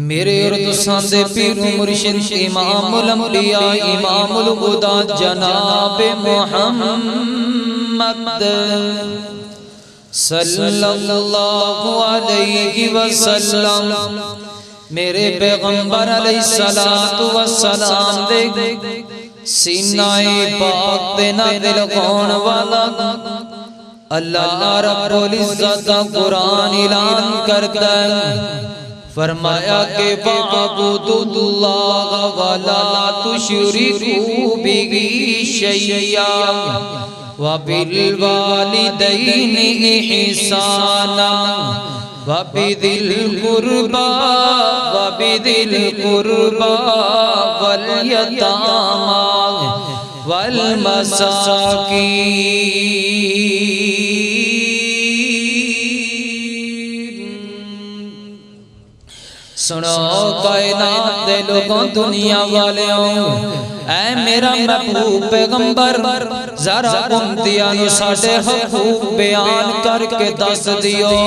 میرے اور تساں دے پیر مرشد امام الانبیاء امام الہدا جناب محمد صلی اللہ علیہ وسلم میرے پیغمبر علیہ السلام دے سینہ پاک دے نازل ہون والا اللہ رب العزت قرآن اعلان کرتا ہے، فرمایا کہ وَاعْبُدُوا اللَّهَ وَلَا تُشْرِكُوا بِهِ شَيْئًا وَبِالْوَالِدَيْنِ إِحْسَانًا وَبِذِي الْقُرْبَى وَالْيَتَامَى وَالْمَسَاكِينِ۔ سنو کائنات دے لوگوں دنیا والیوں، اے میرا محبوب پیغمبر ذرا امتیانو ساڑھے حقوق بیان کر کے دس دیو۔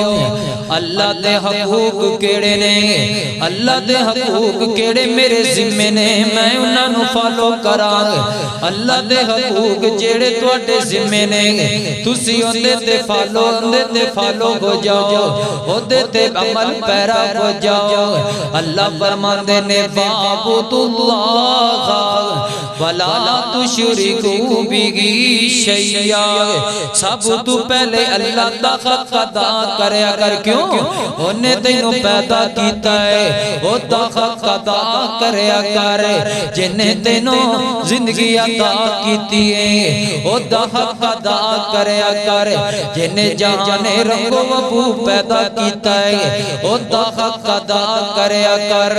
اللہ دے حقوق کیڑے نے، اللہ دے حقوق کیڑے میرے ذمے نے، میں انہاں نو فالو کرا۔ اللہ دے حقوق جیڑے تواڈے ذمے نے، تسی اوندے تے فالو ہو جاؤ، اودے تے عمل پیرا ہو جاؤ۔ اللہ فرماندے نے وَاعْبُدُوا اللَّهَ وَلَا تُشْرِكُوا بِهِ شَيْئًا۔ سب تو پہلے اللہ دا حق ادا کریا کر، کیوں؟ انہیں تینوں پیدا کیتا ہے، وہ دا حق ادا کریا کر۔ جنہیں تینوں زندگی عطا کیتی ہے، وہ دا حق ادا کریا کر۔ جنہیں جہان رنگ و بو پیدا کیتا ہے، وہ دا حق ادا کریا کر،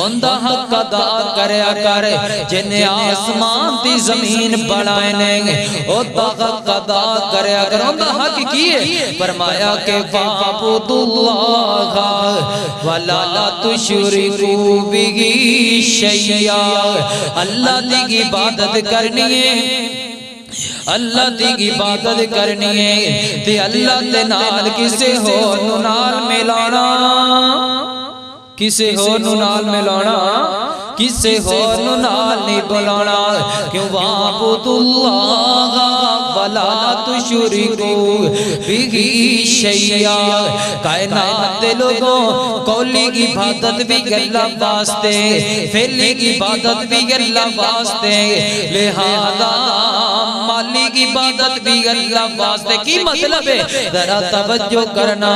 ان دا حق ادا کریا کر۔ جنہیں آسمان دی زمین بڑھائے نے، ان دا حق ادا کریا کر۔ ان دا حق کیے فرمایا کہ وَاعْبُدُوا اللَّهَ وَلَا تُشْرِكُوا بِهِ شَيْئًا۔ اللہ دی عبادت کرنی ہے، اللہ دی عبادت کرنی ہے، تے اللہ دے نال کسے ہور نال ملانا، کسے ہور نال ملانا، کسے ہور نال نہیں بلانا۔ کیوں؟ وَاعْبُدُوا اللَّهَ وَلَا تُشْرِكُوا بِهِ شَيْئًا۔ کائنات دے لوگوں، قولی عبادت بھی اللہ واسطے، فعلی عبادت بھی اللہ واسطے، لہذا مالی عبادت بھی اللہ واسطے۔ کی مطلب ہے؟ ذرا توجہ کرنا،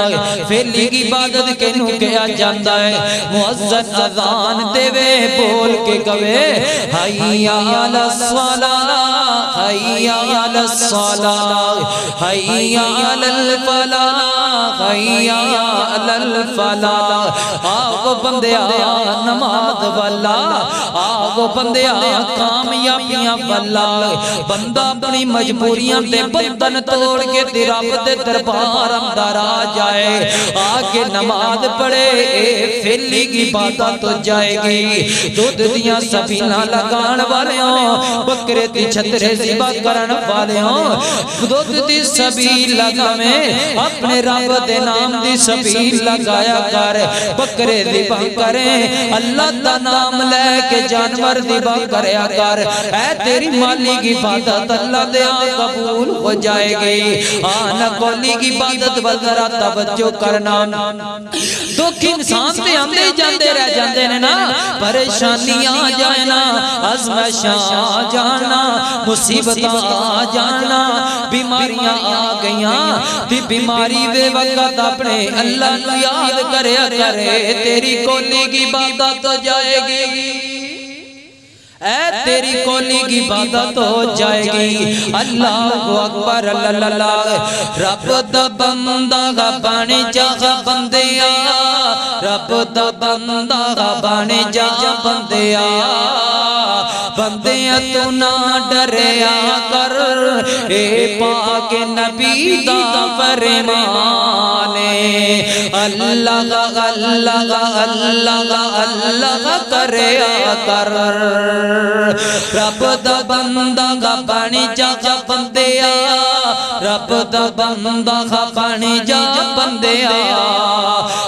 فعلی عبادت کنوں کیا جاندہ ہے؟ مؤذن اذان دے وے بول کے کہے حی علی الصلاۃ، حی علی الصلاۃ، حی علی الفلاح، حی علی الفلاح۔ آؤ بندیا نماز والا، آؤ بندیا کامیابیاں والا۔ بندہ اپنی مجبوریاں دے بندن توڑ کے رب دے دربار اندر آ جائے، آکے نماز پڑھے، فعلی عبادت ہو جائے گی۔ دودھ دیاں سبیلاں لگان والیوں، بکرے دی چھترے ذبح کرن والیوں، دودھ دی سبیل لگا میں اپنے رب دے نام دی سبیل لگایا کر۔ بکرے ذبح کریں، اللہ دا نام لے کے جانور ذبح کریا کر۔ اے تیری مالی کی عبادت اللہ دے قبول ہو جائے گی۔ آنا قولی کی عبادت وذرا توجہ کرنا۔ دکھ انسان تے آندے جاندے رہ جاندے نے نا، پریشانیاں آ جائنا، ازمائشاں آ جانا، مصیبتاں آ جانا، بیماریاں آ گئیاں، تی بیماری بے وقت اپنے اللہ نو یاد کریا کرے، تیری قولی کی عبادت ہو جائے گی، اے تیری قولی کی عبادت ہو جائے گی۔ اللہ اکبر اللہ، رب دا بندہ بنے جا بندیا، رب دا بندہ بنے جا بندیا، بندیا تو نہ ڈریا کر، اے پاک نبی دا فرمان اللہ اللہ اللہ اللہ کریا کر۔ رب دا بندہ بنی جا بندیا، رب دا بندہ بن جا بندیا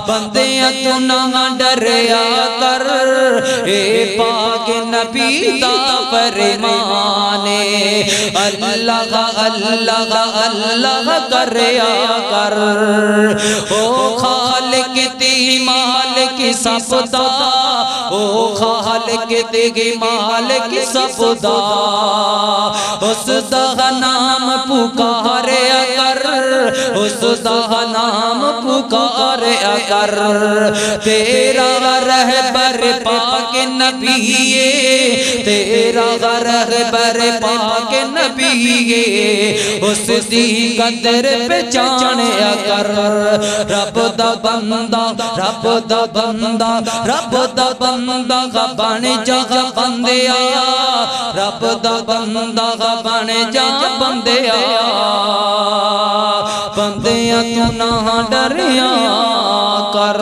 بندیا تو نہ ڈریا کر اے پاک نبی دا فرمانے اللہ اللہ اللہ کریا کر او خالق تی مالک سب دا او خالق تی مالک سب دا اس دا نام پکاریا کر اس دا نام پکاریا کر تیرا رہبر پاک نبی تیرا رہبر پاک نبی اس دی قدر پہچانیا کر رب دا بندہ رب دا بندہ رب دا بندہ بن جا بندیا رب دا بندہ بن جا بندیا بندیا تو نہ ڈریا کر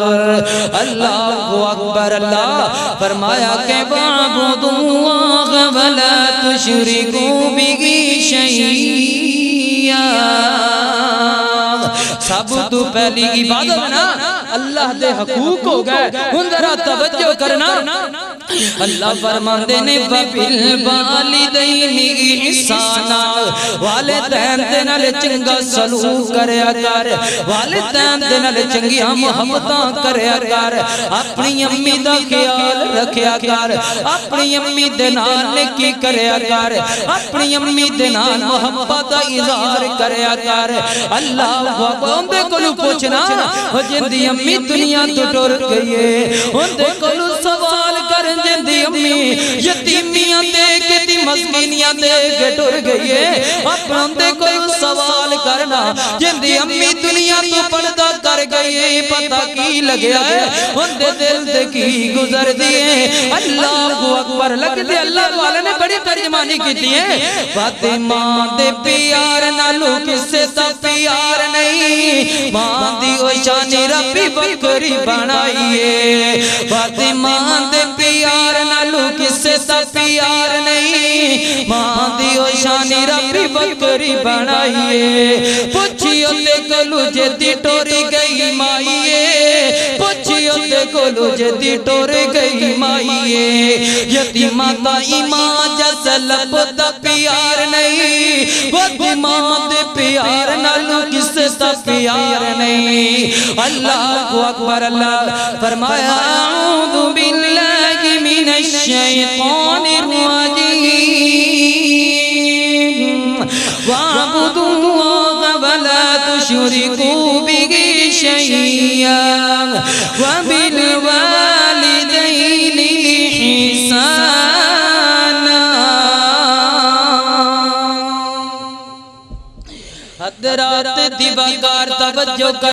اللہ اکبر اللہ فرمایا کہ وَاعْبُدُوا اللَّهَ وَلَا تُشْرِكُوا بِهِ شَيْئًا سب تو پہلی عبادت نا اللہ دے حقوق ہو گئے ان ذرا توجہ کرنا اللہ فرماندے نے وَبِالْوَالِدَيْنِ إِحْسَانًا والدین دے نال چنگا سلوک کریا کر والدین دے نال چنگیاں محبتاں کریا کر اپنی امی دا خیال رکھیا کر اپنی امی دے نال نیکی کریا کر اپنی امی دے نال محبت دا اظہار کریا کر اللہ اندے کولو پوچھنا جندی امی دنیا تو ٹر گئی ہے اندے کولو سوال کر جندی امی یتیمیاں دے کے دی مسکینیاں دے کے ٹر گئی ہے اپنے کوئی سوال کرنا جندی امی دنیا تو پردہ کر گئی ہے پتہ کی لگیا ہے اندے دل دے کی گزر دیئے اللہ اکبر لگ دے اللہ والے نے بڑی ترجمانی کی دیئے فاطمہ دے پیار نالو کسے تا پیار نہیں ماں دی اوشانی ربی بکری بنائیے فاطمہ دے پیار نالو کسے تا پیار نہیں ماں دی اوشانی ربی بکری بنائیے پوچھیو تے کلو جدی ٹوری گئی مائیے پوچھیو تے کلو جدی ٹوری گئی مائیے یتیمہ تا ایمان جیسا لب دا پیار نہیں فاطمہ دے پیار نالو کسے تا پیار نہیں اللہ اکبر اللہ فرمایا اعوذ باللہ من الشیطان الرجیم وَاعْبُدُوا اللَّهَ وَلَا تُشْرِكُوا بِهِ شَيْئًا وَبِالْوَالِدَيْنِ إِحْسَانًا حضرات دیوکار توجہ